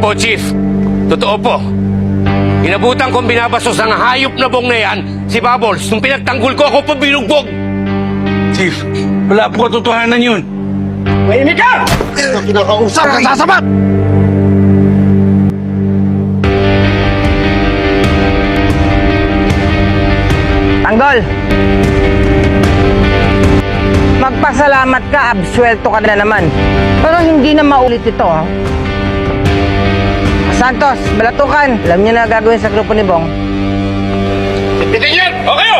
Opo, Chief. Totoo po. Inabutan kong binabasos ng hayop na bong na yan, si Bubbles, nung pinagtanggol ko, ako pa binugbog. Chief, wala po katotohanan yun. Mahimik ka! Ito kinakausap ka sasabat! Tanggol! Magpasalamat ka, absuelto ka na naman. Pero hindi na maulit ito, ha? Santos, balatukan. Alam niyo na gagawin sa grupo ni Bong. Bitin yan! O kayo!